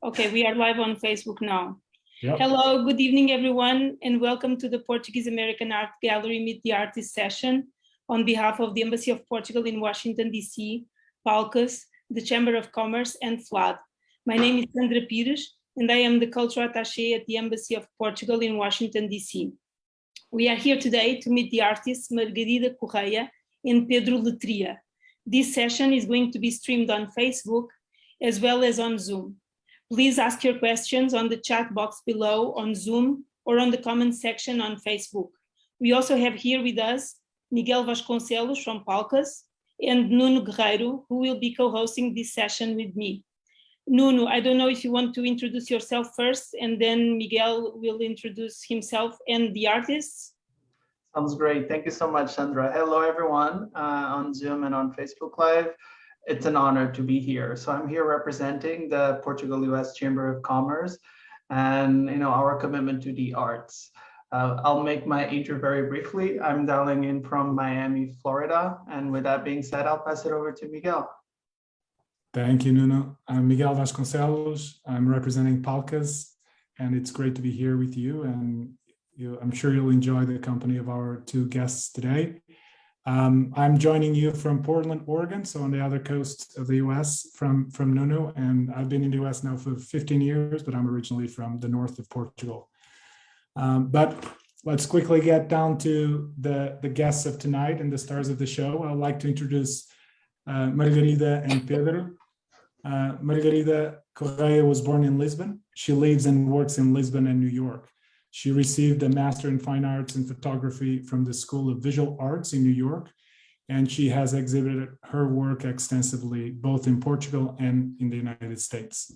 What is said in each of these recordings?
Okay, we are live on Facebook now. Yep. Hello, good evening, everyone, and welcome to the Portuguese American Art Gallery Meet the Artist session on behalf of the Embassy of Portugal in Washington, D.C., PALCAS, the Chamber of Commerce, and FLAD. My name is Sandra Pires, and I am the Cultural Attaché at the Embassy of Portugal in Washington, D.C. We are here today to meet the artists Margarida Correia and Pedro Letria. This session is going to be streamed on Facebook as well as on Zoom. Please ask your questions on the chat box below on Zoom or on the comment section on Facebook. We also have here with us Miguel Vasconcelos from Palcas and Nuno Guerreiro, who will be co-hosting this session with me. Nuno, I don't know if you want to introduce yourself first, and then Miguel will introduce himself and the artists. Sounds great. Thank you so much, Sandra. Hello, everyone on Zoom and on Facebook Live. It's an honor to be here. So I'm here representing the Portugal-US Chamber of Commerce and our commitment to the arts. I'll make my intro very briefly. I'm dialing in from Miami, Florida. And with that being said, I'll pass it over to Miguel. Thank you, Nuno. I'm Miguel Vasconcelos. I'm representing Palcas, and it's great to be here with you. And I'm sure you'll enjoy the company of our two guests today. I'm joining you from Portland, Oregon, so on the other coast of the US from Nuno, and I've been in the US now for 15 years, but I'm originally from the north of Portugal. But let's quickly get down to the guests of tonight and the stars of the show. I'd like to introduce Margarida and Pedro. Margarida Correia was born in Lisbon. She lives and works in Lisbon and New York. She received a Master in Fine Arts and Photography from the School of Visual Arts in New York, and she has exhibited her work extensively, both in Portugal and in the United States.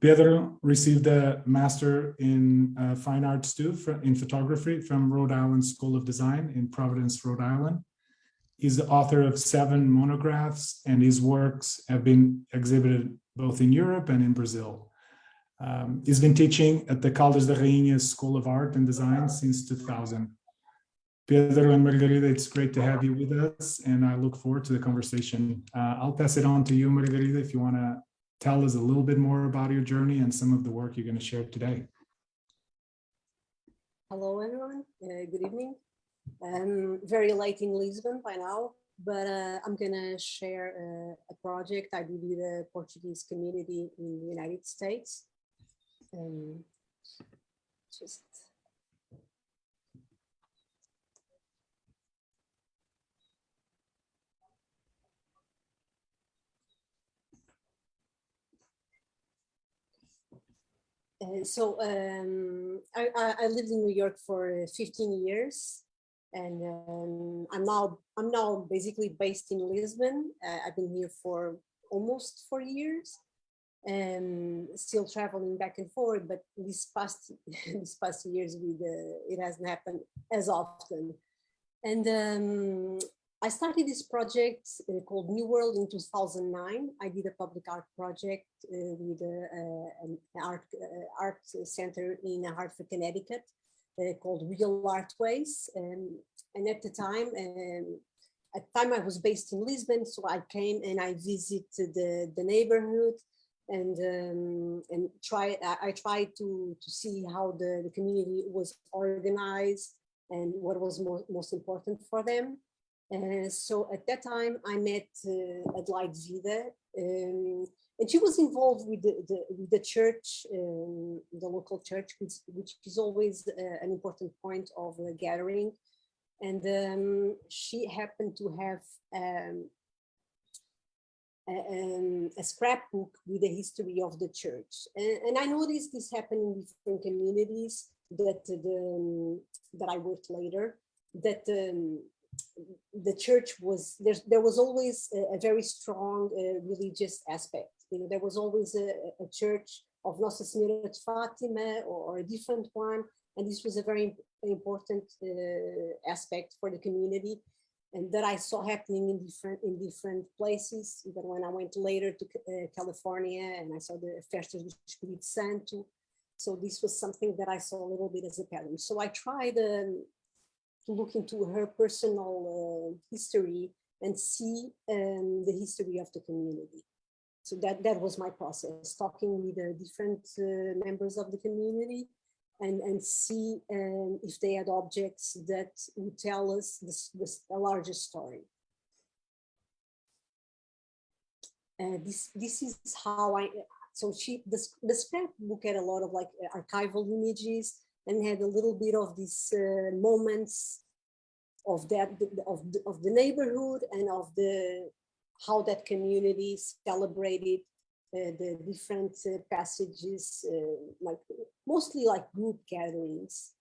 Pedro received a Master in Fine Arts too, in Photography from Rhode Island School of Design in Providence, Rhode Island. He's the author of 7 monographs, and his works have been exhibited both in Europe and in Brazil. He's been teaching at the Caldas da Rainha School of Art and Design since 2000. Pedro and Margarida, it's great to have you with us, and I look forward to the conversation. I'll pass it on to you, Margarida, if you want to tell us a little bit more about your journey and some of the work you're going to share today. Hello, everyone. Good evening. Very late in Lisbon by now, but I'm going to share a project I did with the Portuguese community in the United States. I lived in New York for 15 years, and I'm now basically based in Lisbon. I've been here for almost 4 years. And still traveling back and forth, but these past years it hasn't happened as often. And I started this project called New World in 2009. I did a public art project with an art center in Hartford, Connecticut, called Real Artways. And at the time I was based in Lisbon, so I came and I visited the neighborhood. And I tried to see how the community was organized and what was most important for them. So at that time I met Adelaide Vida, and she was involved with the church, the local church, which is always an important point of a gathering. And she happened to have a scrapbook with the history of the church, and I noticed this happened in different communities that I worked later. That the church was there was always a very strong religious aspect. There was always a church of Nossa Senhora de Fátima or a different one, and this was a very important aspect for the community. And that I saw happening in different places. Even when I went later to California and I saw the Festas do Espírito Santo. So this was something that I saw a little bit as a pattern. So I tried to look into her personal history and see the history of the community. So that was my process, talking with the different members of the community and see if they had objects that would tell us the larger story. This is how the scrapbook had a lot of like archival images and had a little bit of these moments of the neighborhood and of how that community celebrated the different passages, like mostly like group gatherings.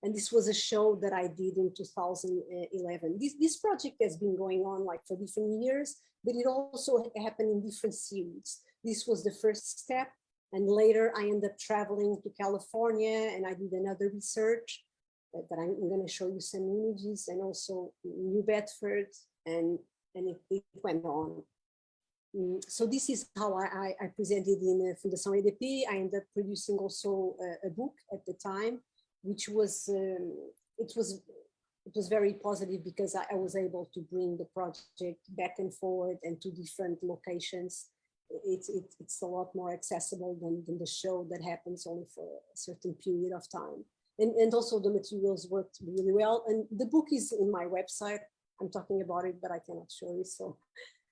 And this was a show that I did in 2011. This project has been going on like for different years, but it also happened in different series. This was the first step. And later I ended up traveling to California and I did another research that I'm going to show you some images, and also New Bedford, and it went on. So this is how I presented in Fundação EDP. I ended up producing also a book at the time, which was, it was very positive because I was able to bring the project back and forward and to different locations. It's a lot more accessible than the show that happens only for a certain period of time. And also the materials worked really well. And the book is in my website. I'm talking about it, but I cannot show you. So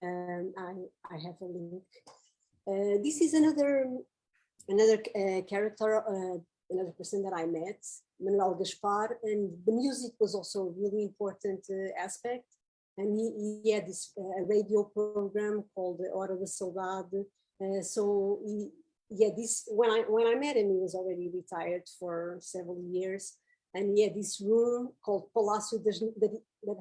I have a link. This is another character, another person that I met, Manuel Gaspar, and the music was also a really important aspect. And he had this radio program called the Hora da Saudade. So he had this, when I met him, he was already retired for several years. And he had this room called Palácio that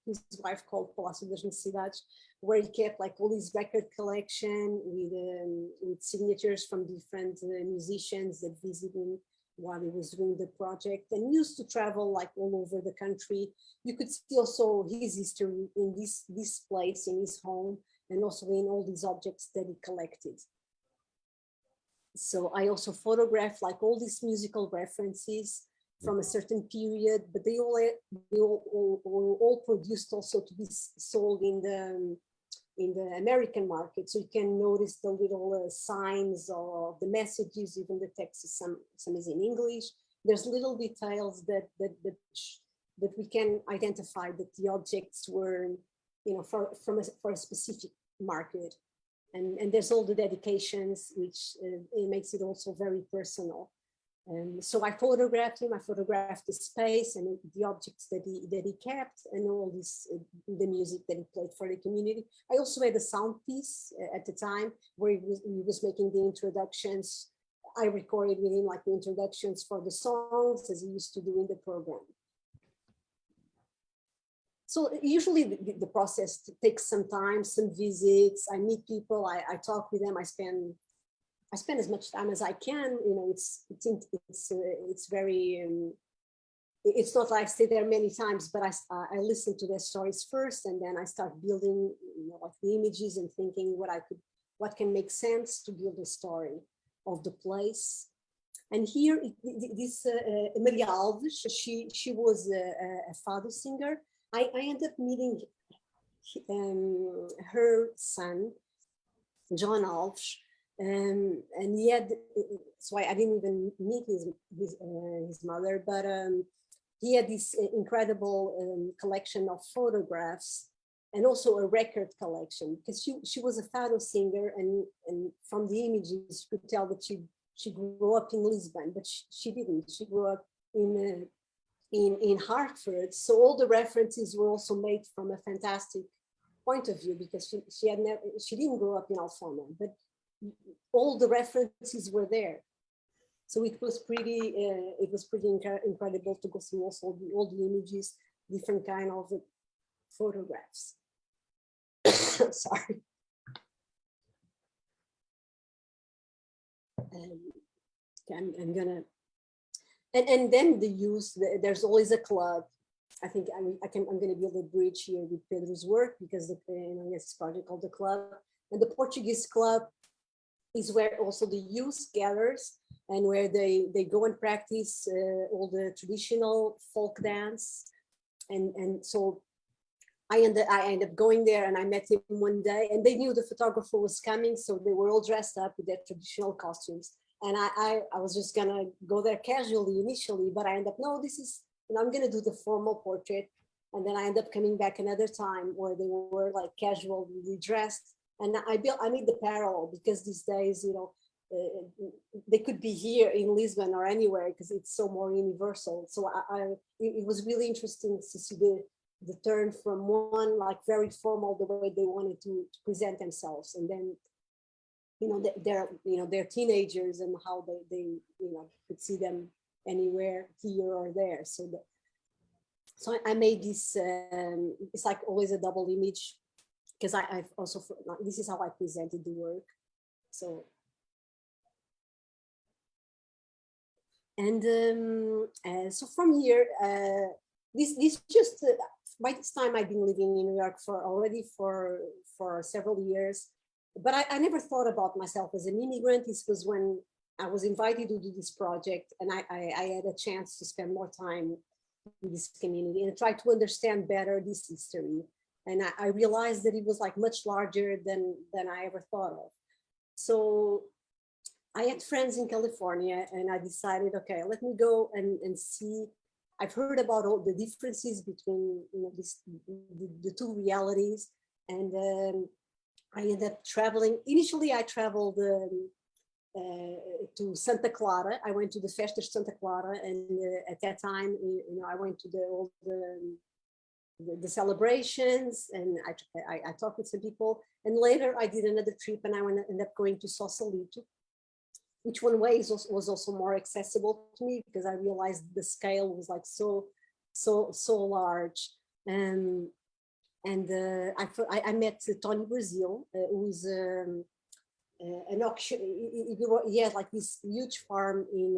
his wife called Palácio das Necessidades, where he kept like all his record collection with signatures from different musicians that visited him while he was doing the project, and used to travel like all over the country. You could see also his history in this place, in his home, and also in all these objects that he collected. So I also photographed like all these musical references from a certain period, but they all produced also to be sold in the American market. So you can notice the little signs of the messages, even the text is some is in English. There's little details that we can identify that the objects were, you know, for a specific market. And there's all the dedications, which it makes it also very personal. So I photographed him, I photographed the space and the objects that he kept, and all this, the music that he played for the community. I also had a sound piece at the time where he was making the introductions. I recorded with him like the introductions for the songs, as he used to do in the program. So usually the process takes some time, some visits. I meet people, I talk with them, I spend as much time as I can. You know, it's very, it's not like I stay there many times, but I listen to their stories first, and then I start building, you know, like the images and thinking what can make sense to build a story of the place. And here, this Maria Alves, she was a fado singer. I ended up meeting her son, John Alves, and he had, so I didn't even meet his mother, but he had this incredible collection of photographs and also a record collection, because she was a fado singer, and from the images you could tell that she grew up in Lisbon, but she didn't. She grew up in Hartford, so all the references were also made from a fantastic point of view, because she didn't grow up in Alfama, but all the references were there. So it was pretty incredible to go through also all the images, different kind of photographs. Sorry. I'm gonna, and then the use, there's always a club. I think I'm gonna build a bridge here with Pedro's work, because this project called the club, and the Portuguese club is where also the youth gathers, and where they go and practice all the traditional folk dance. And so I ended up going there, and I met him one day, and they knew the photographer was coming, so they were all dressed up with their traditional costumes. And I was just gonna go there casually initially, but I ended up, no, this is, and I'm gonna do the formal portrait. And then I ended up coming back another time where they were like casually dressed. And I made the parallel, because these days, you know, they could be here in Lisbon or anywhere, because it's so more universal. So it was really interesting to see the turn from one like very formal, the way they wanted to present themselves, and then, you know, they're teenagers, and how they you know, could see them anywhere, here or there. So I made this. It's like always a double image, because I've also, this is how I presented the work. So. And so from here, this just, by this time I've been living in New York for several years, but I never thought about myself as an immigrant. This was when I was invited to do this project, and I had a chance to spend more time in this community and try to understand better this history. And I realized that it was like much larger than I ever thought of. So I had friends in California, and I decided, okay, let me go and see. I've heard about all the differences between, you know, the two realities, and I ended up traveling. Initially, I traveled to Santa Clara. I went to the Festa de Santa Clara, and at that time, you know, I went to all the celebrations, and I talked with some people. And later, I did another trip, and I ended up going to Sausalito, which one way was also more accessible to me, because I realized the scale was like so large. And I met Tony Brazil, who's an auction. He had like this huge farm in.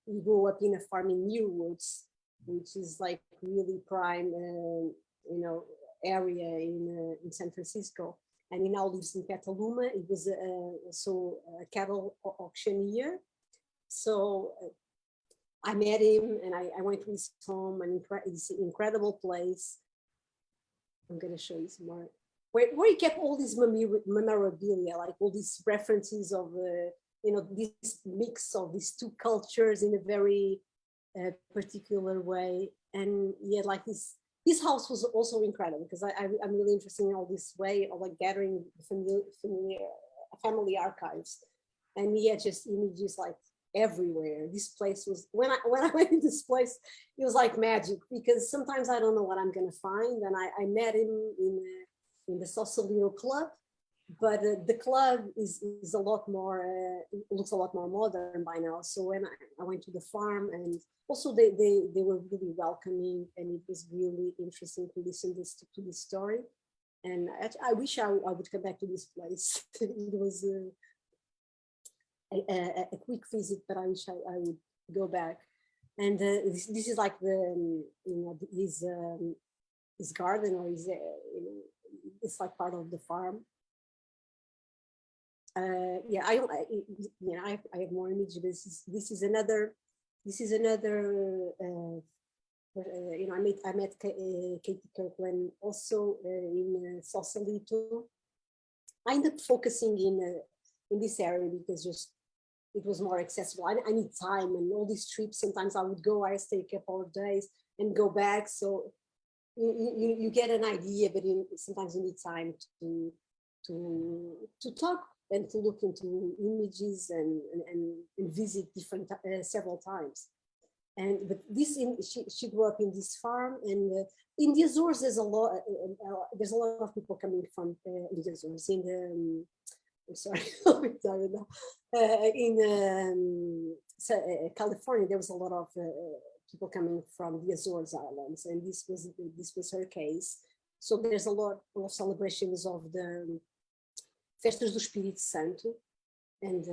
He grew up in a farm in Newwoods, which is like really prime, you know, area in San Francisco. And he now lives in Petaluma. He was also a cattle auctioneer. So I met him, and I went to his home, and it's an incredible place. I'm going to show you some more. Where he kept all these memorabilia, like all these references of, you know, this mix of these two cultures in a very particular way. And he had like this. His house was also incredible, because I'm really interested in all this way of like gathering family archives, and he had just images like everywhere. This place was, when I went to this place, it was like magic, because sometimes I don't know what I'm gonna find. And I met him in the Sausalito club, but the club is a lot more, looks a lot more modern by now. So when I went to the farm, and also they were really welcoming, and it was really interesting to listen to this story. And I wish I would come back to this place. It was a quick visit, but I wish I would go back. And this is like the, you know, his garden, or his, you know, it's like part of the farm. Yeah, I have more images. This is another. You know, I met Katie Kirkland also in Sausalito. I ended up focusing in this area, because just it was more accessible. I need time, and all these trips. Sometimes I would go, I stay a couple of days and go back. So you get an idea, but sometimes you need time to talk and to look into images and visit different several times. But she grew up in this farm, and in the Azores there's a lot of people coming from the Azores. I'm sorry, in California there was a lot of people coming from the Azores Islands, and this was her case. So there's a lot of celebrations of the Festas do Espírito Santo, and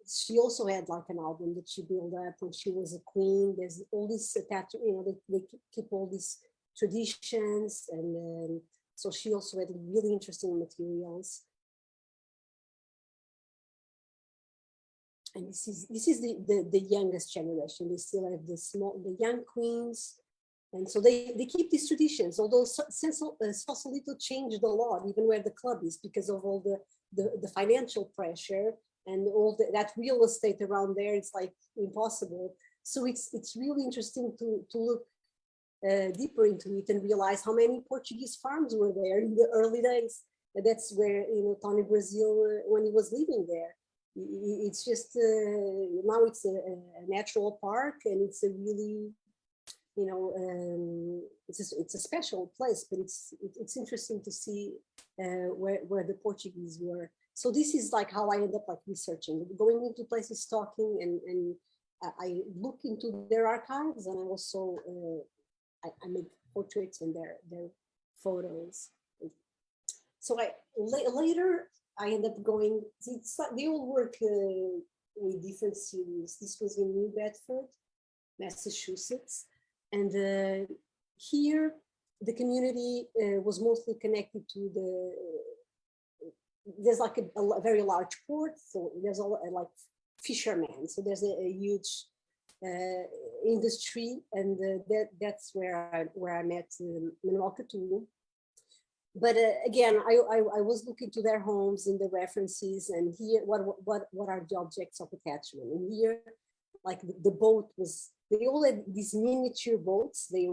she also had like an album that she built up when she was a queen. There's all this attached, you know, they keep all these traditions, and so she also had really interesting materials. And this is the youngest generation. They still have the young queens, And so they keep these traditions, although Sausalito changed a lot, even where the club is, because of all the financial pressure and all that real estate around there. It's like impossible. So it's really interesting to look deeper into it and realize how many Portuguese farms were there in the early days. And that's where, you know, Tony Brazil, when he was living there, it's just, now it's a natural park, and it's a really, you know, it's a special place, but it's interesting to see where the Portuguese were. So this is like how I end up like researching, going into places, talking, and I look into their archives, and I also I make portraits and their photos. So later I end up going. It's like they all work with different series. This was in New Bedford, Massachusetts, and here the community was mostly connected to the. There's like a very large port, so there's all like fishermen. So there's a huge industry, and that's where I met Manuel Catulo. But again, I was looking to their homes and the references, and here what are the objects of attachment? And here, like the boat was, they all had these miniature boats. He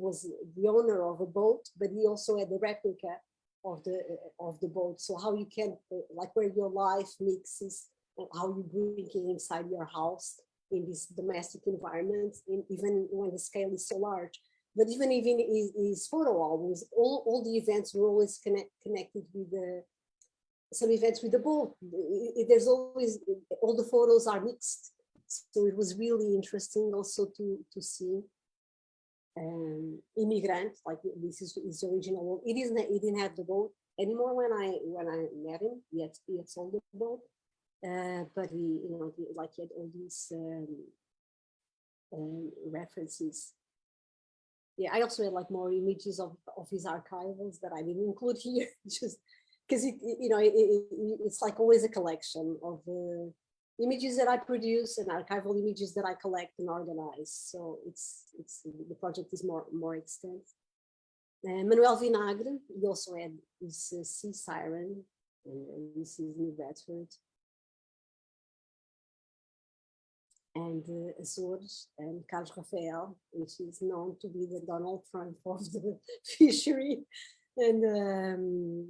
was the owner of a boat, but he also had the replica of the boat. So how you can like where your life mixes and how you bring it inside your house in this domestic environment, even when the scale is so large. But even his photo albums, all the events were always connected with some events with the boat. There's always, all the photos are mixed. So it was really interesting also to see Immigrant, like this is his original. It didn't have the boat anymore when I met him. He had sold the boat, but he, you know, he had all these references. Yeah, I also had like more images of his archivals that I didn't include here, just because it's like always a collection of images that I produce and archival images that I collect and organize. So it's the project is more extensive. Manuel Vinagre, he also had this Sea Siren, and this is New Bedford. And Azores, and Carlos Rafael, which is known to be the Donald Trump of the fishery. And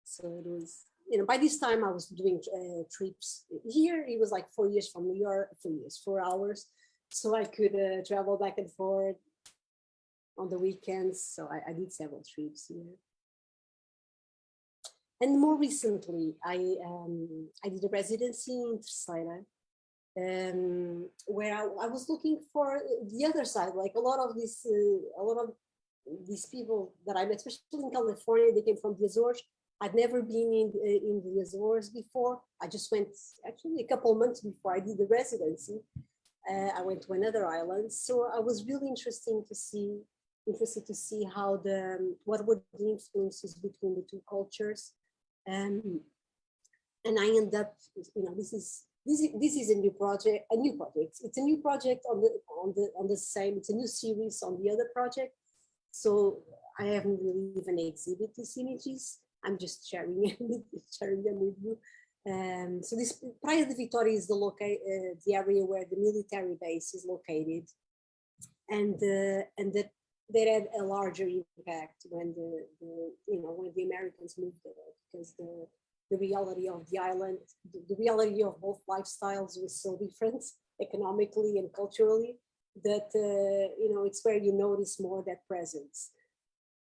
so it was, you know, by this time I was doing trips. Here it was like 4 years from New York, 4 hours. So I could travel back and forth on the weekends. So I did several trips here. And more recently, I did a residency in Terceira, where I was looking for the other side, like a lot of these people that I met, especially in California, they came from the Azores. I'd never been in the Azores before. I just went actually a couple of months before I did the residency. I went to another island, so I was really interested to see how what were the influences between the two cultures, and I end up, you know, this is a new project. It's a new project on the same. It's a new series on the other project. So I haven't really even exhibited these images. I'm just sharing them with you. So this Praia de Vitória is the area where the military base is located, and that had a larger impact when when the Americans moved there, because the reality of the island, the reality of both lifestyles was so different economically and culturally that, it's where you notice more that presence.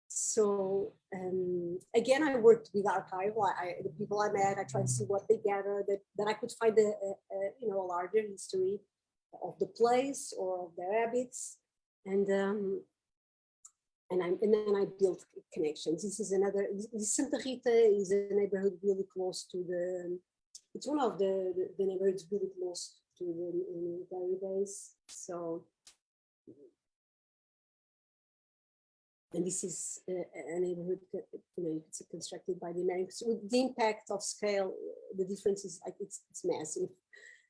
So again, I worked with archival. The people I met, I tried to see what they gathered, that I could find a larger history of the place or of their habits, and then I built connections. This Santa Rita is a neighborhood really close to it's one of the neighborhoods really close to the military base. So, and this is a neighborhood that, it's constructed by the Americans. With the impact of scale, the difference is like it's massive.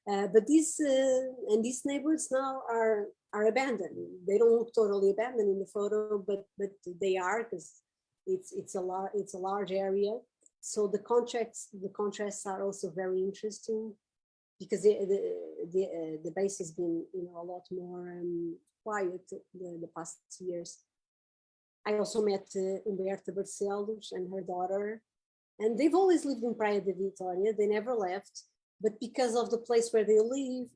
But these neighborhoods now are abandoned. They don't look totally abandoned in the photo, but they are, because it's a large area. So the contrasts are also very interesting, because the base has been, a lot more quiet the past years. I also met Humberto Barcelos and her daughter, and they've always lived in Praia de Vitória. They never left, but because of the place where they live,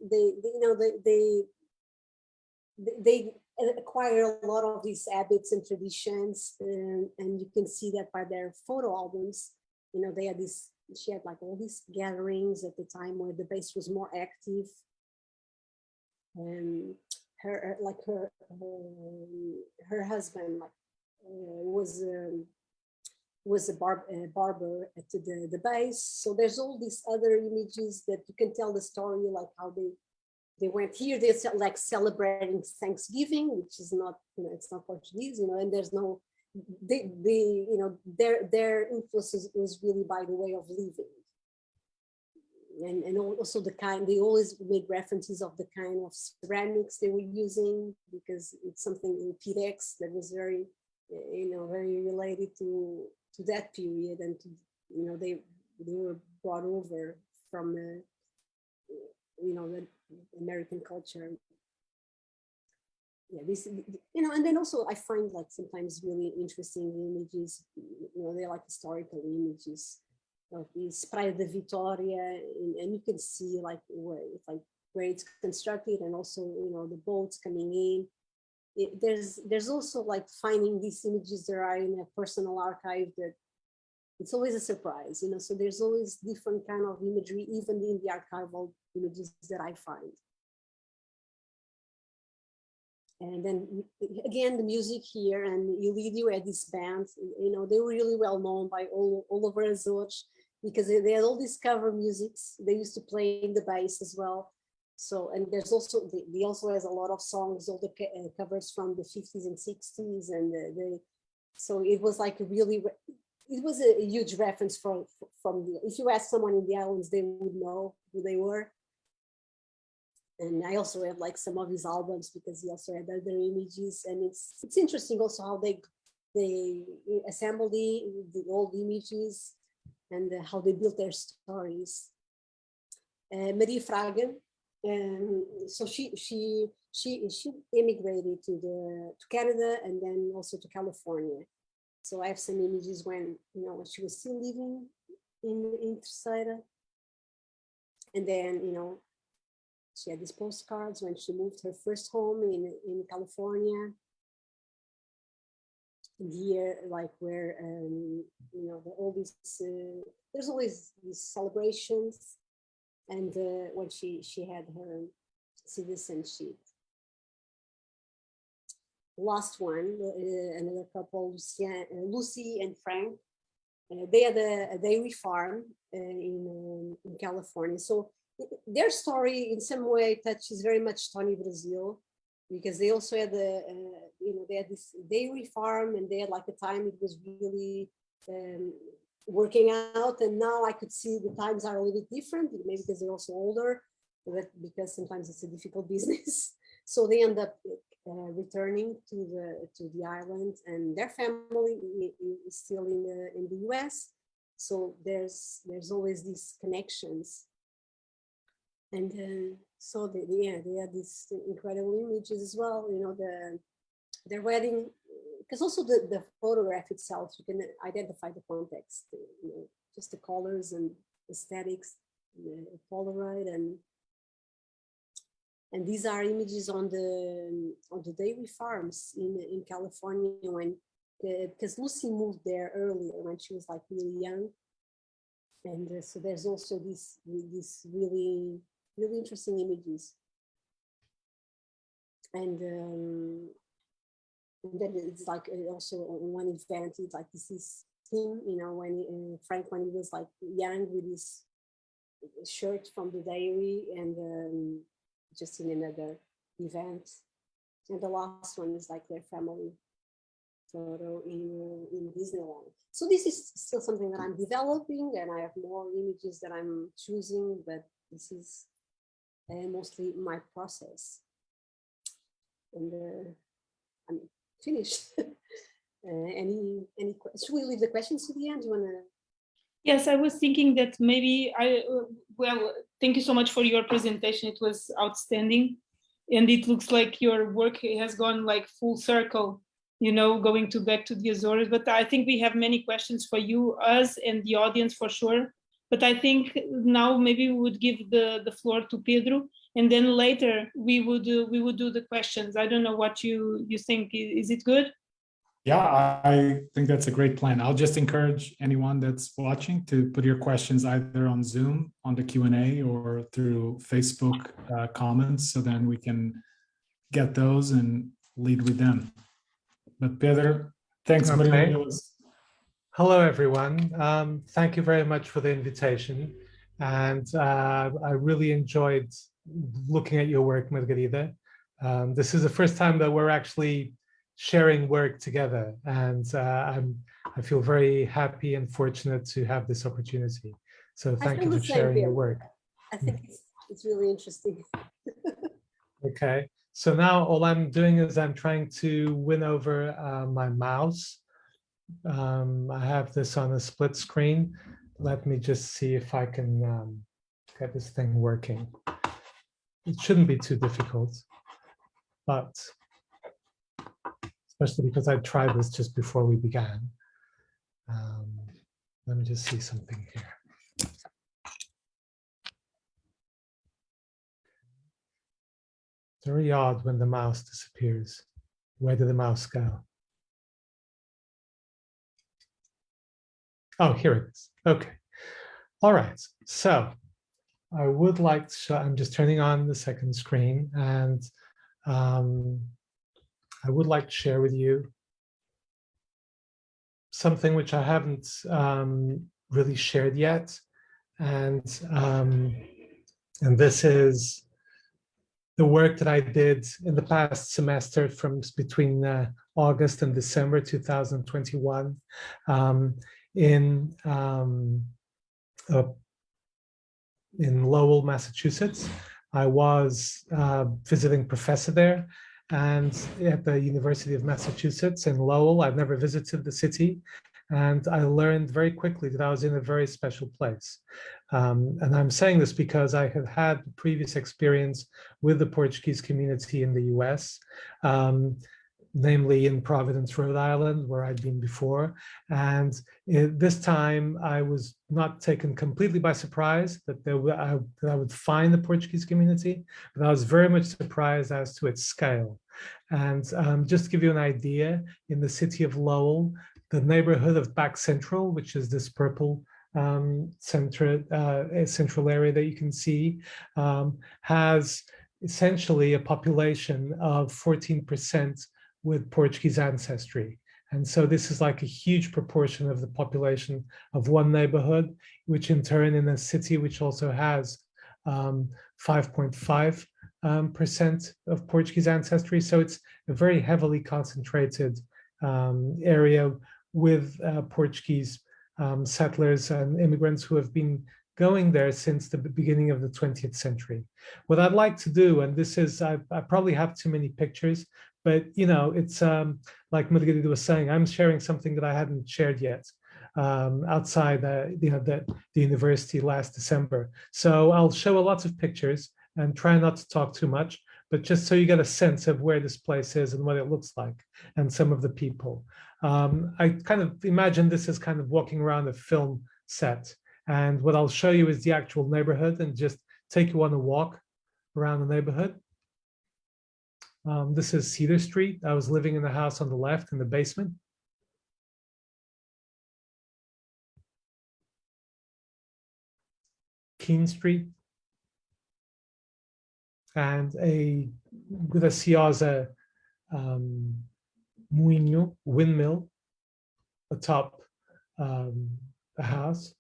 they acquire a lot of these habits and traditions, and you can see that by their photo albums. They had this. She had like all these gatherings at the time where the base was more active. And her husband was a barber at the base. So there's all these other images that you can tell the story, like how they went here. They're like celebrating Thanksgiving, which is not, it's not Portuguese, and there's no. Their influence was really by the way of living, and also the kind. They always made references of the kind of ceramics they were using, because it's something in Pirex that was very, very related to that period, and to, they were brought over from the American culture. Yeah, this, and then also I find like sometimes really interesting images, they're like historical images of this Praia de Vitória, and you can see like where it's constructed, and also, the boats coming in. There's also like finding these images that are in a personal archive, that it's always a surprise, so there's always different kind of imagery, even in the archival images that I find. And then again, the music here, and Olido had this band, they were really well known by all over Azores, because they had all these cover musics. They used to play in the bass as well. So, and there's also, they also has a lot of songs, all the covers from the 50s and 60s. And so it was like a really, it was a huge reference from if you ask someone in the islands, they would know who they were. And I also have like some of his albums, because he also had other images, and it's interesting also how they assemble the old images, and how they built their stories. Maria Fraga, so she immigrated to Canada, and then also to California. So I have some images when she was still living in Terceira, and then she had these postcards when she moved her first home in California. And here, like where, all these, there's always these celebrations. And when she had her citizenship. Last one, another couple, Lucy and Frank. They had a dairy farm in California. So their story in some way touches very much Tony Brazil, because they also had they had this dairy farm, and they had like a time it was really working out, and now I could see the times are a little bit different, maybe because they're also older, but because sometimes it's a difficult business. So they end up returning to the island, and their family is still in the US. So there's always these connections. And so they had these incredible images as well. Their wedding, because also the photograph itself, you can identify the context, just the colors and aesthetics, the Polaroid, and these are images on the dairy farms in California, because Lucy moved there earlier when she was like really young, and so there's also these really interesting images. And then it's like also one event, it's like this is him, when Frank, when he was like young, with his shirt from the dairy, and just in another event. And the last one is like their family photo in Disneyland. So this is still something that I'm developing, and I have more images that I'm choosing, but this is mostly my process. And I'm finished. Any should we leave the questions to the end? Do you want to? Yes, I was thinking that maybe well, thank you so much for your presentation. It was outstanding. And it looks like your work has gone like full circle, going back to the Azores. But I think we have many questions for you, us, and the audience for sure. But I think now maybe we would give the floor to Pedro, and then later we would do the questions. I don't know what you think. Is it good? Yeah, I think that's a great plan. I'll just encourage anyone that's watching to put your questions either on Zoom, on the Q&A, or through Facebook comments, so then we can get those and lead with them. But Pedro, thanks. Okay. Hello, everyone. Thank you very much for the invitation. And I really enjoyed looking at your work, Margarida. This is the first time that we're actually sharing work together, and I feel very happy and fortunate to have this opportunity. So thank you for sharing your work. I think it's really interesting. Okay, so now all I'm doing is I'm trying to win over my mouse. I have this on a split screen. Let me just see if I can get this thing working. It shouldn't be too difficult, but especially because I tried this just before we began. Let me just see something here. Very odd when the mouse disappears. Where did the mouse go? Oh, here it is. Okay. All right. So I would like to show, I'm just turning on the second screen, and I would like to share with you something which I haven't really shared yet. And this is the work that I did in the past semester from between August and December 2021 in Lowell, Massachusetts. I was visiting professor there, and at the University of Massachusetts in Lowell. I've never visited the city, and I learned very quickly that I was in a very special place. And I'm saying this because I have had previous experience with the Portuguese community in the US, namely in Providence, Rhode Island, where I'd been before. And this time I was not taken completely by surprise that I would find the Portuguese community, but I was very much surprised as to its scale. And just to give you an idea, in the city of Lowell, the neighborhood of Back Central, which is this purple central area that you can see, has essentially a population of 14% with Portuguese ancestry. And so this is like a huge proportion of the population of one neighborhood, which in turn in a city which also has 5.5% of Portuguese ancestry. So it's a very heavily concentrated area with Portuguese settlers and immigrants who have been going there since the beginning of the 20th century. What I'd like to do, and this is, I probably have too many pictures, but it's like Margarida was saying, I'm sharing something that I hadn't shared yet outside the university last December. So I'll show lots of pictures and try not to talk too much, but just so you get a sense of where this place is and what it looks like and some of the people. I kind of imagine this as kind of walking around a film set. And what I'll show you is the actual neighborhood and just take you on a walk around the neighborhood. This is Cedar Street. I was living in the house on the left in the basement. Keene Street. And a graciosa windmill atop the house.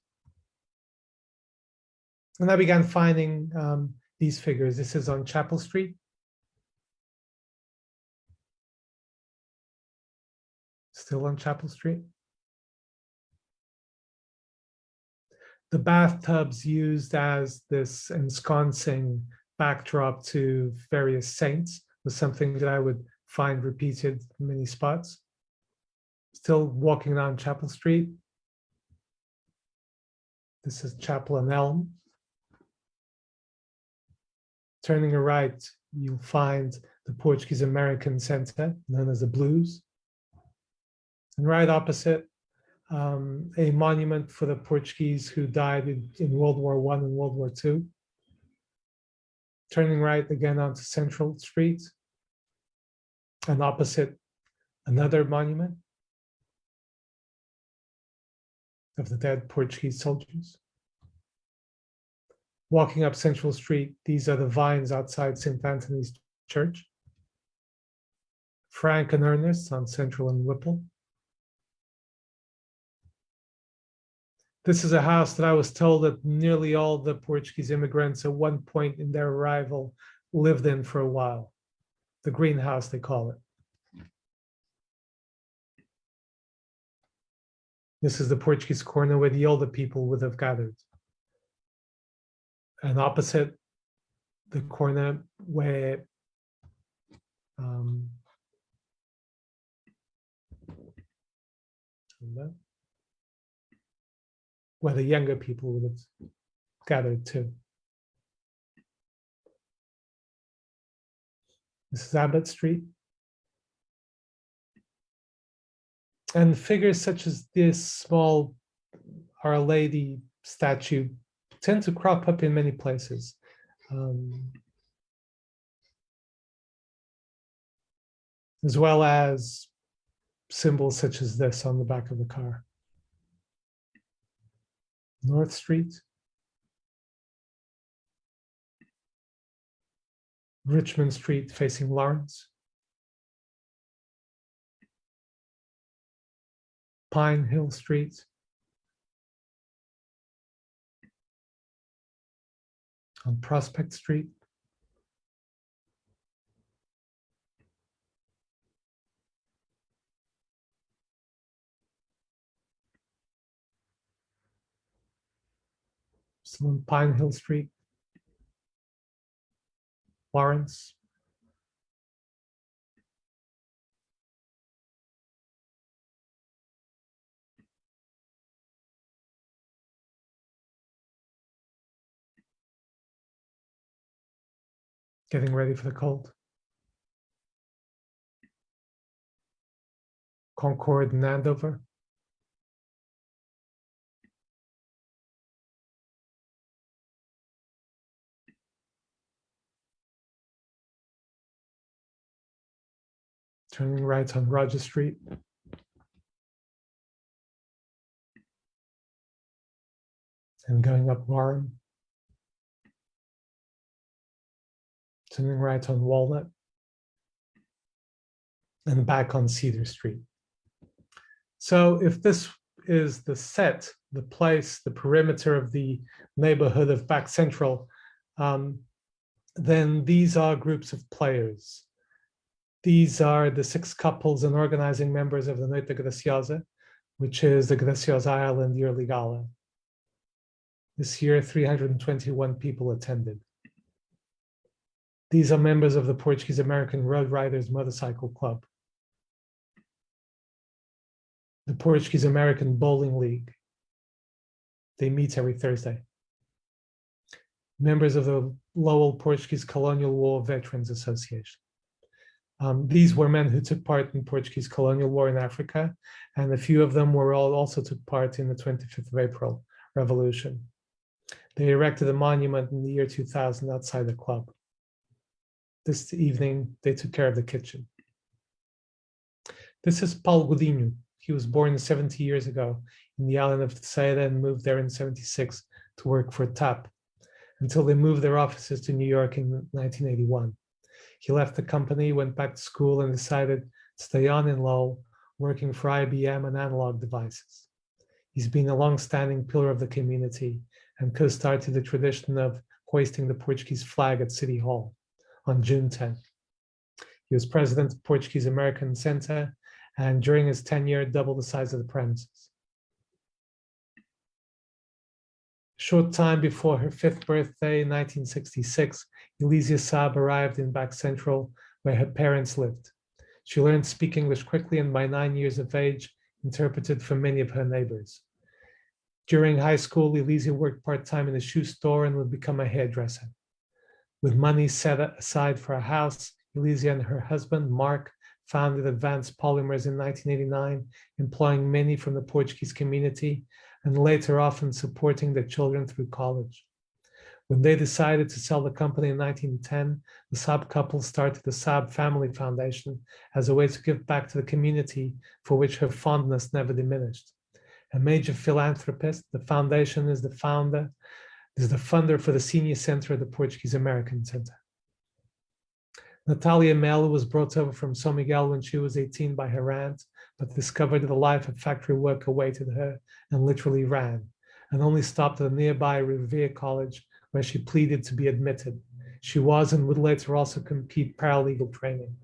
And I began finding these figures. This is on Chapel Street. Still on Chapel Street. The bathtubs used as this ensconcing backdrop to various saints was something that I would find repeated in many spots. Still walking down Chapel Street. This is Chapel and Elm. Turning a right, you'll find the Portuguese American Center, known as the Blues. And right opposite, a monument for the Portuguese who died in World War I and World War II. Turning right again onto Central Street. And opposite, another monument of the dead Portuguese soldiers. Walking up Central Street, these are the vines outside St. Anthony's Church. Frank and Ernest on Central and Whipple. This is a house that I was told that nearly all the Portuguese immigrants at one point in their arrival lived in for a while. The greenhouse, they call it. This is the Portuguese corner where the older people would have gathered. And opposite, the corner where the younger people would have gathered too. This is Abbott Street. And figures such as this small Our Lady statue tend to crop up in many places. As well as symbols such as this on the back of the car. North Street. Richmond Street facing Lawrence. Pine Hill Street. On Prospect Street. Still on Pine Hill Street. Lawrence. Getting ready for the cold. Concord and Andover. Turning right on Roger Street. And going up Warren. Turning right on Walnut. And back on Cedar Street. So if this is the set, the place, the perimeter of the neighborhood of Back Central, then these are groups of players. These are the 6 couples and organizing members of the Noite Graciosa, which is the Graciosa Island yearly gala. This year, 321 people attended. These are members of the Portuguese American Road Riders Motorcycle Club, the Portuguese American Bowling League. They meet every Thursday. Members of the Lowell Portuguese Colonial War Veterans Association. These were men who took part in Portuguese colonial war in Africa, and a few of them also took part in the 25th of April Revolution. They erected a monument in the year 2000 outside the club. This evening, they took care of the kitchen. This is Paulo Godinho. He was born 70 years ago in the island of Terceira and moved there in 76 to work for TAP until they moved their offices to New York in 1981. He left the company, went back to school, and decided to stay on in Lowell, working for IBM and analog devices. He's been a long-standing pillar of the community and co-started the tradition of hoisting the Portuguese flag at City Hall on June 10th. He was president of Portuguese American Center, and during his tenure, doubled the size of the premises. Short time before her 5th birthday in 1966, Elisia Saab arrived in Back Central, where her parents lived. She learned to speak English quickly and by 9 years of age, interpreted for many of her neighbors. During high school, Elisia worked part-time in a shoe store and would become a hairdresser. With money set aside for a house, Elisia and her husband, Mark, founded Advanced Polymers in 1989, employing many from the Portuguese community and later often supporting their children through college. When they decided to sell the company in 1910, the Saab couple started the Saab Family Foundation as a way to give back to the community, for which her fondness never diminished. A major philanthropist, the foundation is the funder for the Senior Center of the Portuguese American Center. Natalia Melo was brought over from São Miguel when she was 18 by her aunt, but discovered that the life of factory work awaited her and literally ran, and only stopped at a nearby Revere College where she pleaded to be admitted. She was and would later also complete paralegal training.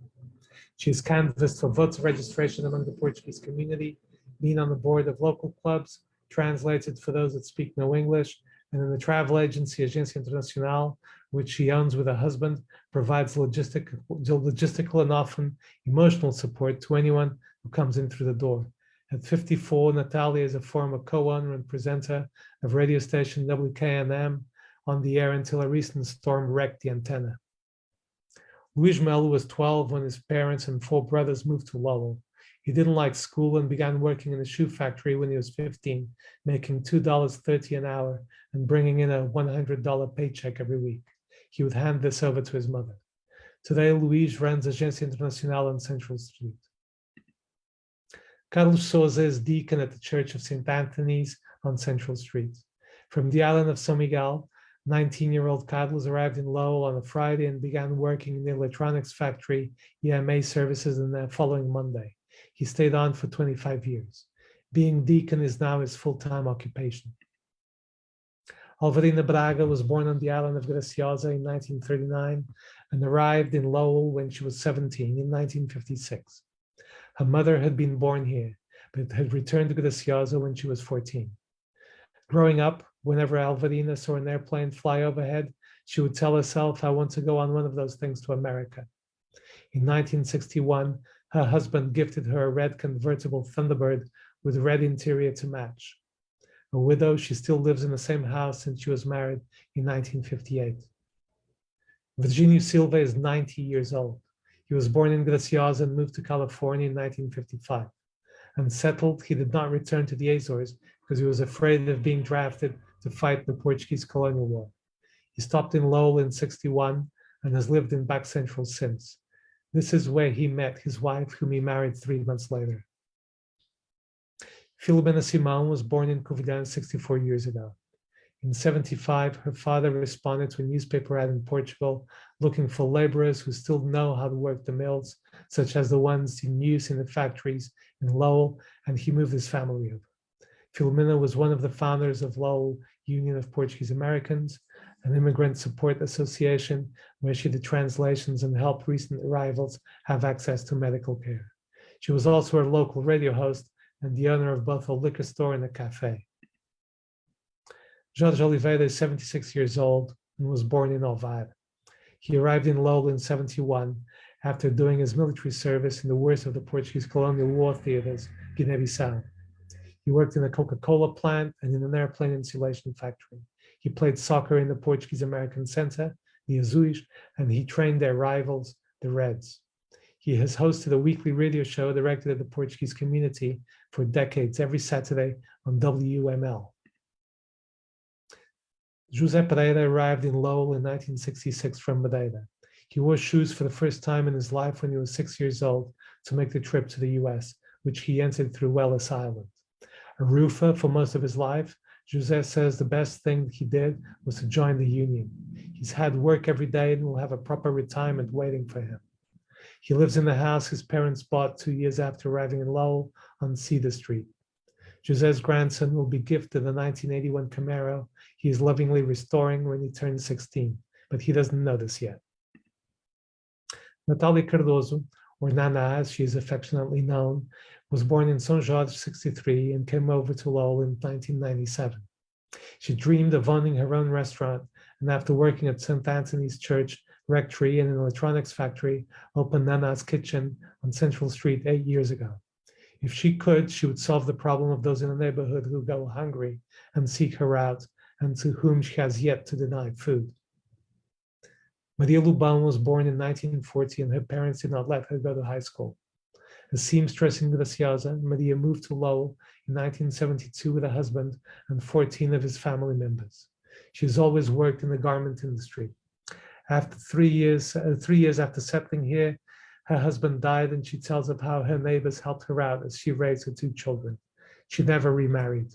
She has canvassed for voter registration among the Portuguese community, been on the board of local clubs, translated for those that speak no English, and in the travel agency Agência Internacional, which she owns with her husband, provides logistical and often emotional support to anyone who comes in through the door. At 54, Natalia is a former co-owner and presenter of radio station WKNM, on the air until a recent storm wrecked the antenna. Luís Melo was 12 when his parents and 4 brothers moved to Lowell. He didn't like school and began working in a shoe factory when he was 15, making $2.30 an hour and bringing in a $100 paycheck every week. He would hand this over to his mother. Today, Luís runs Agência Internacional on Central Street. Carlos Souza is deacon at the Church of St. Anthony's on Central Street. From the island of São Miguel, 19-year-old Carlos arrived in Lowell on a Friday and began working in the electronics factory EMA services on the following Monday. He stayed on for 25 years. Being deacon is now his full-time occupation. Alvarina Braga was born on the island of Graciosa in 1939 and arrived in Lowell when she was 17 in 1956. Her mother had been born here, but had returned to Graciosa when she was 14. Growing up, whenever Alvarina saw an airplane fly overhead, she would tell herself, "I want to go on one of those things to America." In 1961, her husband gifted her a red convertible Thunderbird with red interior to match. A widow, she still lives in the same house since she was married in 1958. Virginio Silva is 90 years old. He was born in Graciosa and moved to California in 1955. Unsettled, he did not return to the Azores because he was afraid of being drafted to fight the Portuguese colonial war. He stopped in Lowell in 61 and has lived in Back Central since. This is where he met his wife, whom he married 3 months later. Filomena Simão was born in Covilhã 64 years ago. In 75, her father responded to a newspaper ad in Portugal looking for laborers who still know how to work the mills, such as the ones in use in the factories in Lowell, and he moved his family over. Filomena was one of the founders of Lowell Union of Portuguese Americans, an immigrant support association where she did translations and helped recent arrivals have access to medical care. She was also a local radio host and the owner of both a liquor store and a cafe. Jorge Oliveira is 76 years old and was born in Ovar. He arrived in Lowell in 71 after doing his military service in the worst of the Portuguese colonial war theaters, Guinea-Bissau. He worked in a Coca-Cola plant and in an airplane insulation factory. He played soccer in the Portuguese American Center, the Azuis, and he trained their rivals, the Reds. He has hosted a weekly radio show directed at the Portuguese community for decades, every Saturday on WML. José Pereira arrived in Lowell in 1966 from Madeira. He wore shoes for the first time in his life when he was 6 years old to make the trip to the US, which he entered through Ellis Island. A roofer for most of his life, José says the best thing he did was to join the union. He's had work every day and will have a proper retirement waiting for him. He lives in the house his parents bought 2 years after arriving in Lowell on Cedar Street. José's grandson will be gifted a 1981 Camaro he is lovingly restoring when he turns 16, but he doesn't know this yet. Natalia Cardoso, or Nana as she is affectionately known, was born in São Jorge 63 and came over to Lowell in 1997. She dreamed of owning her own restaurant, and after working at St. Anthony's Church Rectory and an electronics factory, opened Nana's Kitchen on Central Street 8 years ago. If she could, she would solve the problem of those in the neighborhood who go hungry and seek her out, and to whom she has yet to deny food. Maria Lubão was born in 1940, and her parents did not let her go to high school. A seamstress in Graciosa, Maria moved to Lowell in 1972 with a husband and 14 of his family members. She has always worked in the garment industry. After 3 years after settling here, her husband died, and she tells of how her neighbors helped her out as she raised her 2 children. She never remarried.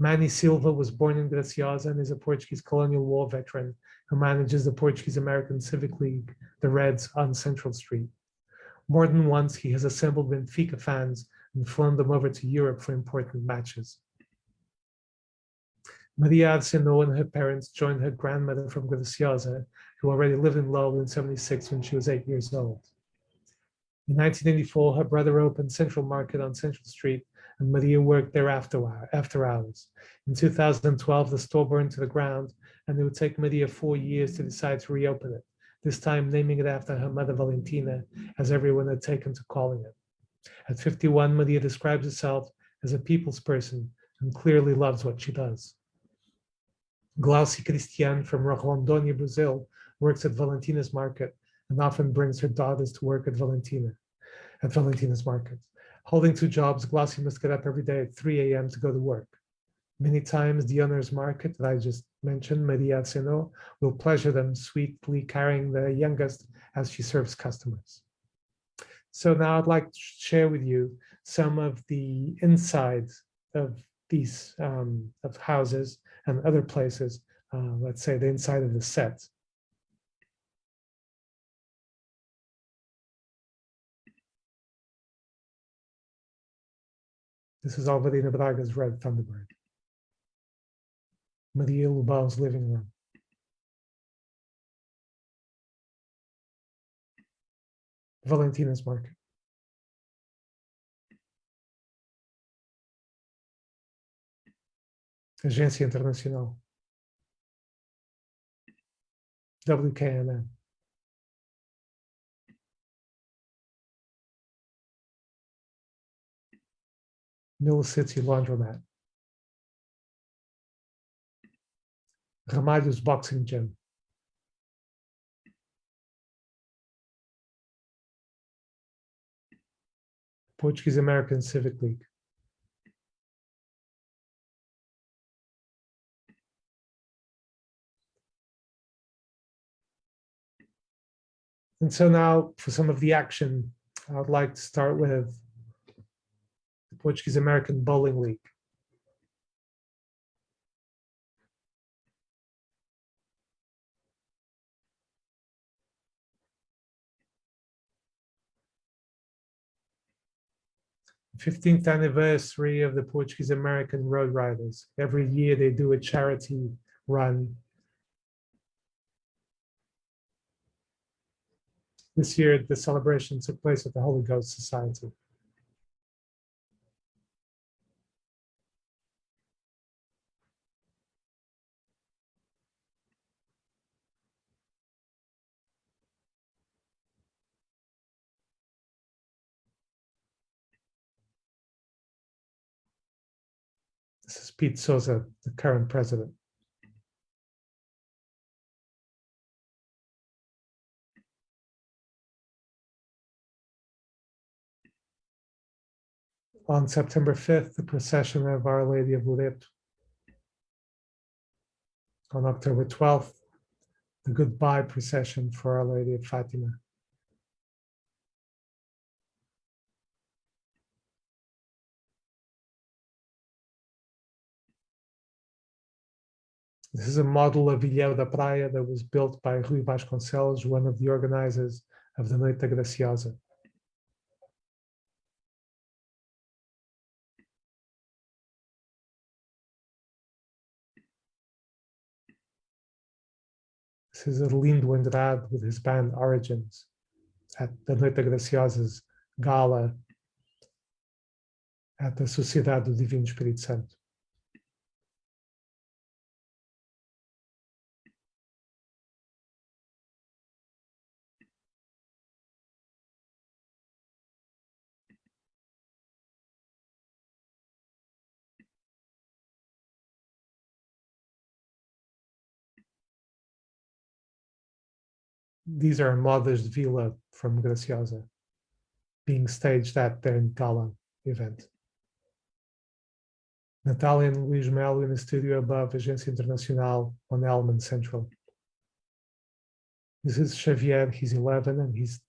Manny Silva was born in Graciosa and is a Portuguese colonial war veteran who manages the Portuguese American Civic League, the Reds, on Central Street. More than once, he has assembled Benfica fans and flown them over to Europe for important matches. Maria Arsenault and her parents joined her grandmother from Graciosa, who already lived in Lowell in 1976 when she was 8 years old. In 1984, her brother opened Central Market on Central Street, and Maria worked there after hours. In 2012, the store burned to the ground, and it would take Maria 4 years to decide to reopen it, this time naming it after her mother Valentina, as everyone had taken to calling it. At 51, Maria describes herself as a people's person and clearly loves what she does. Glauci Cristian from Rondônia, Brazil, works at Valentina's Market and often brings her daughters to work at Valentina's Market. Holding 2 jobs, Glauci must get up every day at 3 a.m. to go to work. Many times, the owner's market that I just mentioned, Maria Arsenault, will pleasure them, sweetly carrying the youngest as she serves customers. So now I'd like to share with you some of the insides of these of houses and other places, let's say the inside of the set. This is Alvarina Braga's Red Thunderbird. Maria Lubão's living room. Valentina's Market. Agência Internacional. WKNN. Mill City Laundromat. Ramalho's Boxing Gym. Portuguese American Civic League. And so now for some of the action, I'd like to start with the Portuguese American Bowling League. The 15th anniversary of the Portuguese American Road Riders. Every year they do a charity run. This year, the celebration took place at the Holy Ghost Society. This is Pete Souza, the current president. On September 5th, the procession of Our Lady of Loreto. On October 12th, the goodbye procession for Our Lady of Fatima. This is a model of Ilhéu da Praia that was built by Rui Vasconcelos, one of the organizers of the Noite Graciosa. This is Arlindo Andrade with his band Origins at the Noite Graciosa's gala at the Sociedade do Divino Espírito Santo. these are modest villa from Graciosa being staged at their gala event. Natalia and Luís Melo in the studio above Agência Internacional on Elman Central. This is Xavier, he's 11 and he's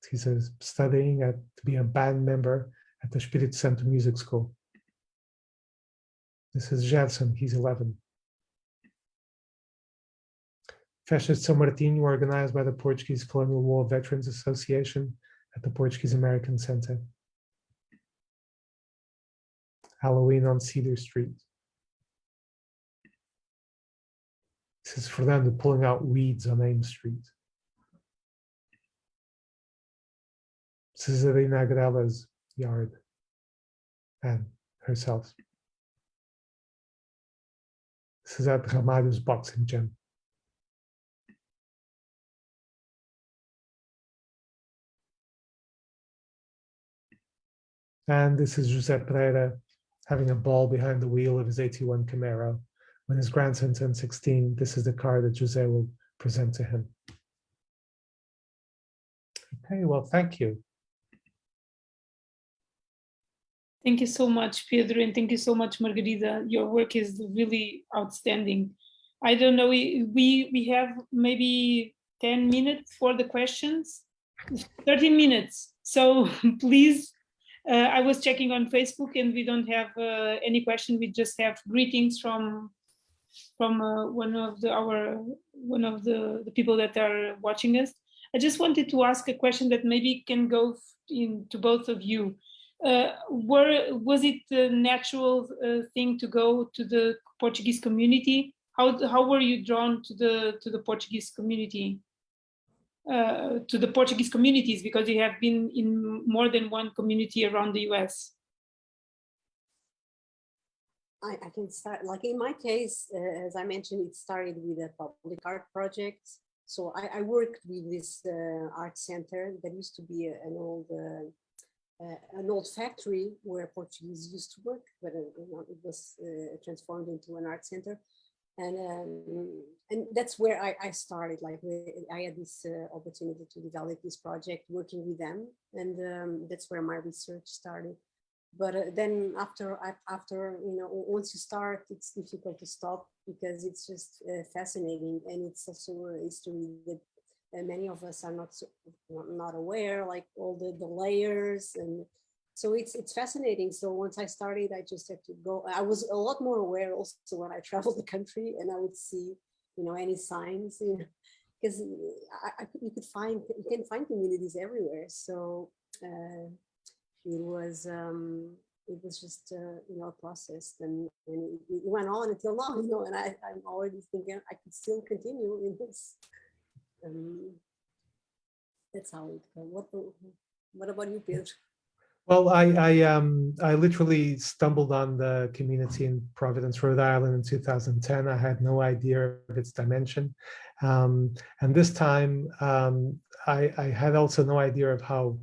studying to be a band member at the Espírito Santo Music School. This is Gerson, he's 11. Festas de São Martinho organized by the Portuguese Colonial War Veterans Association at the Portuguese American Center. Halloween on Cedar Street. This is Fernando pulling out weeds on Ames Street. This is Irina Agrela's yard and herself. This is at Ramalho's boxing gym. And this is José Pereira having a ball behind the wheel of his 81 Camaro. When his grandson turns 16, this is the car that José will present to him. Okay, well, thank you. Thank you so much, Pedro, and thank you so much, Margarida. Your work is really outstanding. I don't know, we have maybe 10 minutes for the questions, 13 minutes. So please, I was checking on Facebook and we don't have any question. We just have greetings from one of the people that are watching us. I just wanted to ask a question that maybe can go to both of you. Was it a natural thing to go to the Portuguese community? How were you drawn to the Portuguese community, to the Portuguese communities, because you have been in more than one community around the US? I can start, like in my case, as I mentioned, it started with a public art project. So I worked with this art center that used to be an old factory where Portuguese used to work, but it was transformed into an art center. And that's where I started. Like I had this opportunity to develop this project working with them, and that's where my research started. But then after once you start, it's difficult to stop because it's just fascinating, and it's also a history that many of us are not aware, like all the layers, and so it's fascinating. So once I started, I just had to go. I was a lot more aware also when I traveled the country, and I would see any signs, because you can find communities everywhere. So it was just a process, and it went on until now, and I'm already thinking I could still continue in this. That's how it goes. What about you, Pedro? Well, I literally stumbled on the community in Providence, Rhode Island in 2010. I had no idea of its dimension. And this time, I had also no idea of how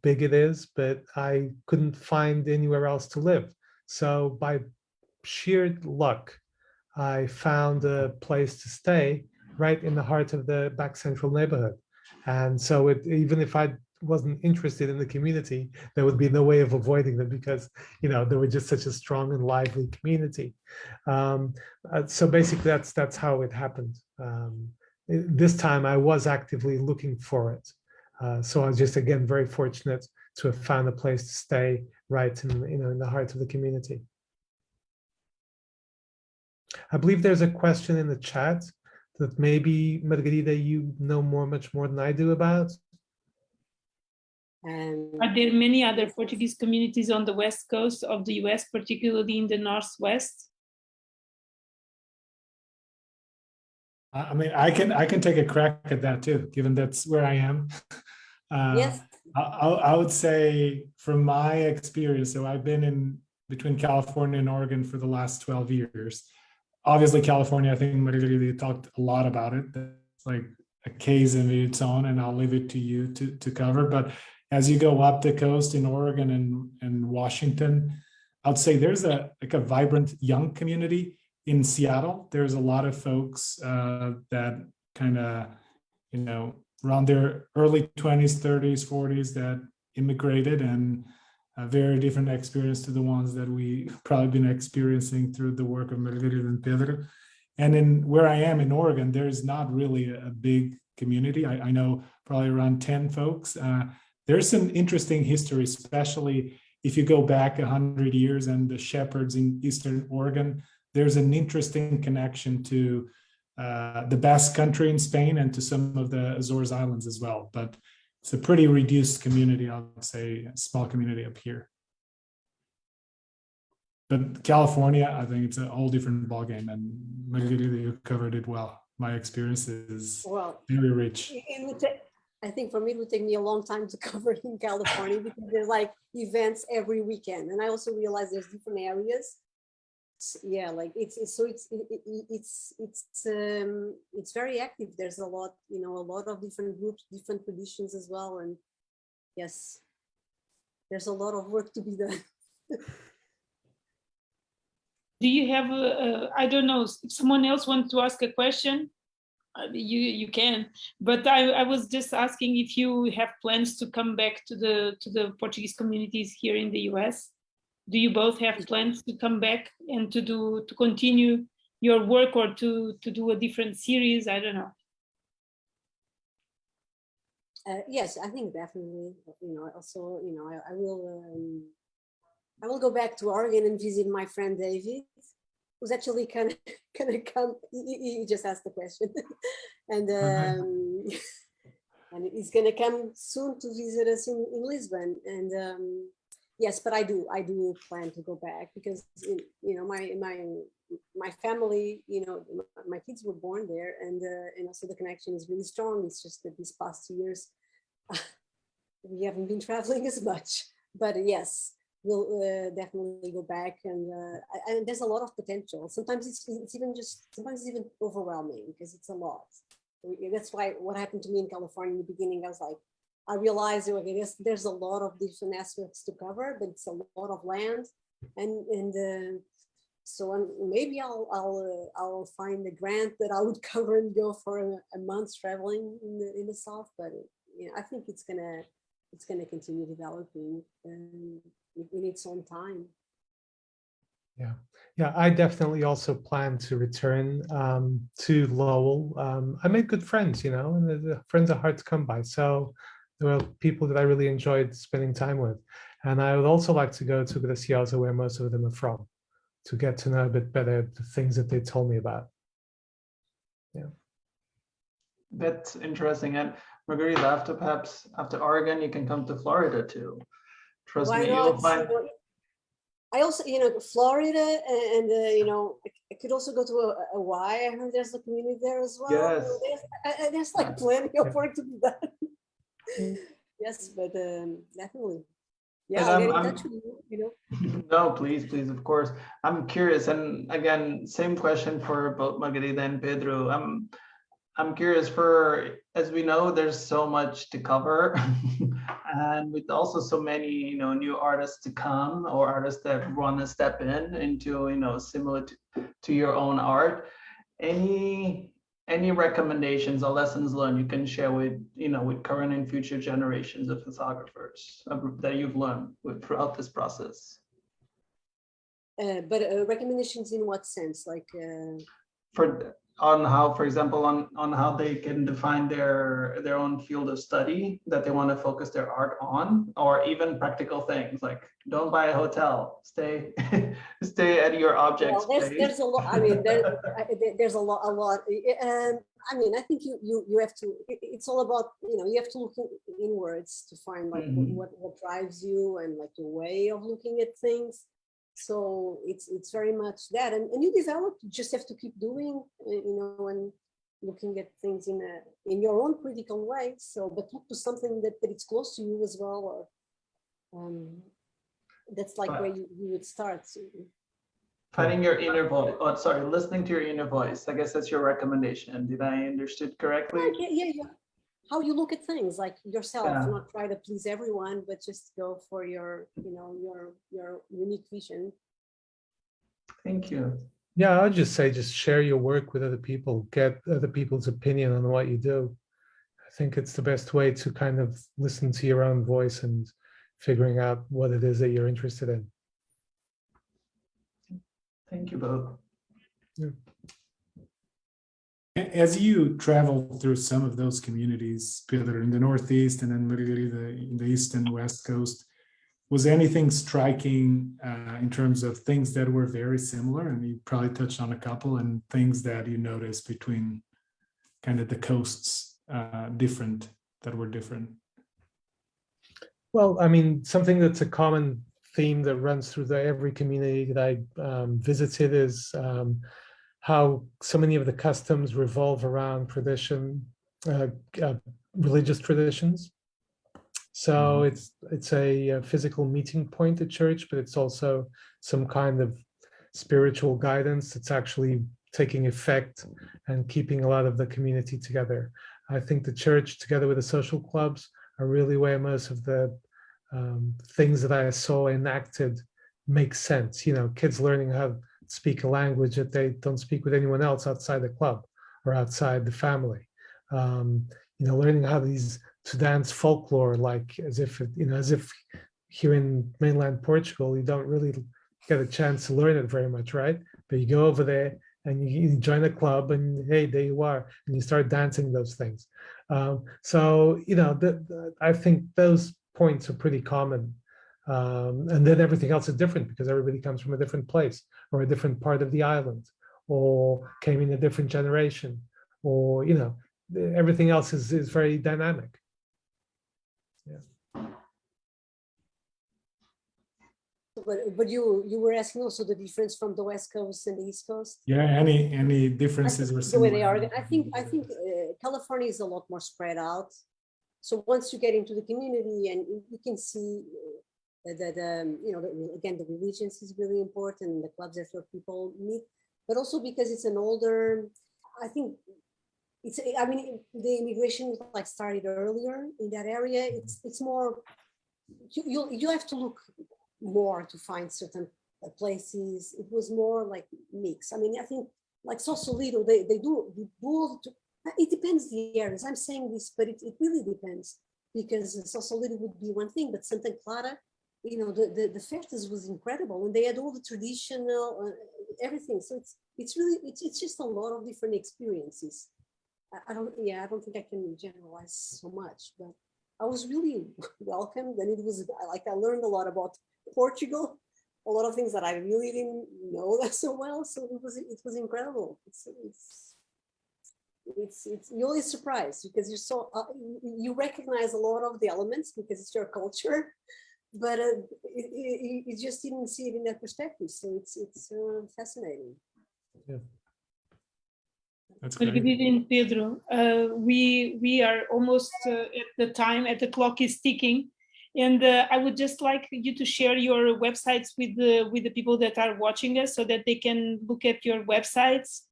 big it is, but I couldn't find anywhere else to live. So by sheer luck, I found a place to stay right in the heart of the back central neighborhood. And so even if I wasn't interested in the community, there would be no way of avoiding them, because they were just such a strong and lively community. So basically that's how it happened. This time I was actively looking for it. So I was just, again, very fortunate to have found a place to stay right in the heart of the community. I believe there's a question in the chat that maybe, Margarida, you know much more than I do about. Are there many other Portuguese communities on the west coast of the US, particularly in the Northwest? I mean, I can take a crack at that too, given that's where I am. Yes. I would say from my experience, so I've been in between California and Oregon for the last 12 years. Obviously, California, I think Margarida talked a lot about it. That's like a case in its own, and I'll leave it to you to cover. But as you go up the coast in Oregon and Washington, I'd say there's a vibrant young community. In Seattle, there's a lot of folks that kind of, around their early 20s, 30s, 40s that immigrated, and a very different experience to the ones that we probably been experiencing through the work of Margarida and Pedro. And in where I am in Oregon, there's not really a big community. I know probably around 10 folks. There's some interesting history, especially if you go back 100 years and the shepherds in Eastern Oregon. There's an interesting connection to the Basque Country in Spain and to some of the Azores Islands as well. But it's a pretty reduced community, I would say, a small community up here. But California, I think it's a whole different ballgame, and Margarida, you covered it well. My experience is very rich. I think for me, it would take me a long time to cover in California because there's like events every weekend. And I also realize there's different areas. Yeah, like it's very active. There's a lot, a lot of different groups, different traditions as well. And yes, there's a lot of work to be done. Do you have, I don't know, if someone else wants to ask a question, you can, but I was just asking if you have plans to come back to the Portuguese communities here in the US. Do you both have plans to come back and to continue your work, or to do a different series? I don't know. Yes, I think definitely. Also, I will go back to Oregon and visit my friend David, who's actually gonna come. He just asked the question, and and he's gonna come soon to visit us in Lisbon. And yes, but I do plan to go back because my family, my kids were born there, and also the connection is really strong. It's just that these past 2 years we haven't been traveling as much, but yes. We'll definitely go back, and there's a lot of potential. Sometimes it's even overwhelming because it's a lot. That's why what happened to me in California in the beginning, I realized there's a lot of different aspects to cover, but it's a lot of land, and so maybe I'll find a grant that I would cover and go for a month traveling in the south. But I think it's gonna continue developing in its own time. Yeah, I definitely also plan to return to Lowell. I made good friends, and the friends are hard to come by. So there were people that I really enjoyed spending time with. And I would also like to go to Graciosa, where most of them are from, to get to know a bit better the things that they told me about. Yeah. That's interesting. And Margarida, after Oregon, you can come to Florida too. Trust me, you'll find. I also, Florida, and I could also go to Hawaii. I heard there's a community there as well. Yes. There's like plenty of work to be done. Yes, but definitely. Yeah, I'll get in touch with you. No, please, of course. I'm curious, and again, same question for both Margarida and Pedro. I'm curious as we know, there's so much to cover, and with also so many, new artists to come, or artists that want to step into, similar to your own art. Any recommendations or lessons learned you can share with current and future generations of photographers that you've learned throughout this process? But recommendations in what sense? Like on how, for example, on how they can define their own field of study that they want to focus their art on, or even practical things like don't buy a hotel, stay at your object space. There's a lot. I mean, there's a lot. I mean, I think you have to. It's all about you have to look inwards to find like what drives you and like your way of looking at things. So it's very much that, and you develop. You just have to keep doing, and looking at things in your own critical way. So, but look to something that it's close to you as well, or that's like where you would start. So, finding your inner voice. Oh, sorry, listening to your inner voice. I guess that's your recommendation. Did I understood correctly? Yeah. How you look at things, like yourself, not try to please everyone, but just go for your unique vision. Thank you. Yeah, I would just say, just share your work with other people, get other people's opinion on what you do. I think it's the best way to kind of listen to your own voice and figuring out what it is that you're interested in. Thank you both. Yeah. As you travel through some of those communities, Pedro, in the Northeast and then Margarida in the East and West Coast, was anything striking in terms of things that were very similar? And you probably touched on a couple, and things that you noticed between kind of the coasts that were different. Well, I mean, something that's a common theme that runs through every community that I visited is how so many of the customs revolve around tradition, religious traditions. So it's a physical meeting point at church, but it's also some kind of spiritual guidance that's actually taking effect and keeping a lot of the community together. I think the church, together with the social clubs, are really where most of the things that I saw enacted make sense. You know, kids learning how to speak a language that they don't speak with anyone else outside the club or outside the family. You know, learning how to dance folklore, like as if here in mainland Portugal, you don't really get a chance to learn it very much, right? But you go over there and you join a club, and hey, there you are, and you start dancing those things. So, you know, I think those points are pretty common. And then everything else is different because everybody comes from a different place or a different part of the island, or came in a different generation, or, you know, everything else is very dynamic. Yeah. But you were asking also the difference from the West Coast and the East Coast. Yeah, any differences or the way they are. similarities? I think California is a lot more spread out. So once you get into the community, and you can see that you know, again, the religions is really important. The clubs, that's where people meet, but also because it's an older. I think it's. I mean, the immigration like started earlier in that area. It's more. You have to look more to find certain places. It was more like mix. I mean, I think like Sausalito, they do it depends the areas. I'm saying this, but it really depends, because Sausalito would be one thing, but Santa Clara, you know, the festas was incredible, and they had all the traditional everything. So it's really just a lot of different experiences. I don't think I can generalize so much, but I was really welcomed, and it was like I learned a lot about Portugal, a lot of things that I really didn't know that so well. So it was incredible. You're always surprised because you recognize a lot of the elements because it's your culture, but you just didn't see it in that perspective. So it's fascinating. Yeah. That's great. Margarida and Pedro, we are almost at the time, the clock is ticking, and I would just like you to share your websites with the people that are watching us, so that they can look at your websites.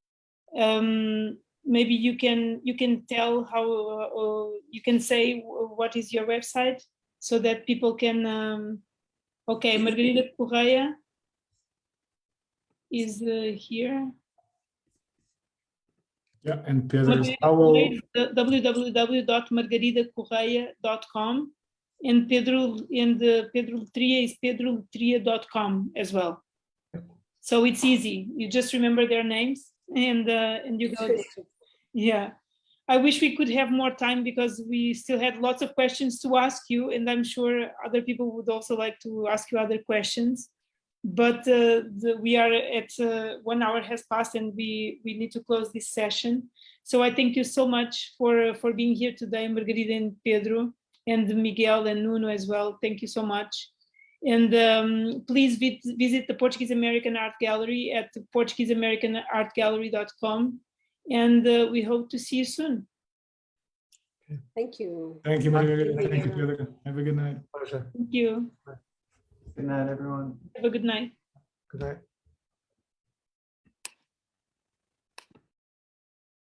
Maybe you can tell how you can say what is your website, so that people can. Okay, Margarida Correia is here. Yeah, and Pedro, www.margaridacorreia.com, and Pedro Letria is pedroletria.com as well. So it's easy. You just remember their names and you go there. Yeah. I wish we could have more time, because we still had lots of questions to ask you, and I'm sure other people would also like to ask you other questions. But we are at 1 hour has passed, and we need to close this session. So I thank you so much for being here today, Margarida and Pedro, and Miguel and Nuno as well. Thank you so much. And please visit the Portuguese American Art Gallery at portugueseamericanartgallery.com. And we hope to see you soon. Thank you. Thank you, Margarida. Thank you, Pedro. Have a good night. Pleasure. Thank you. Good night, everyone. Have a good night. Good night.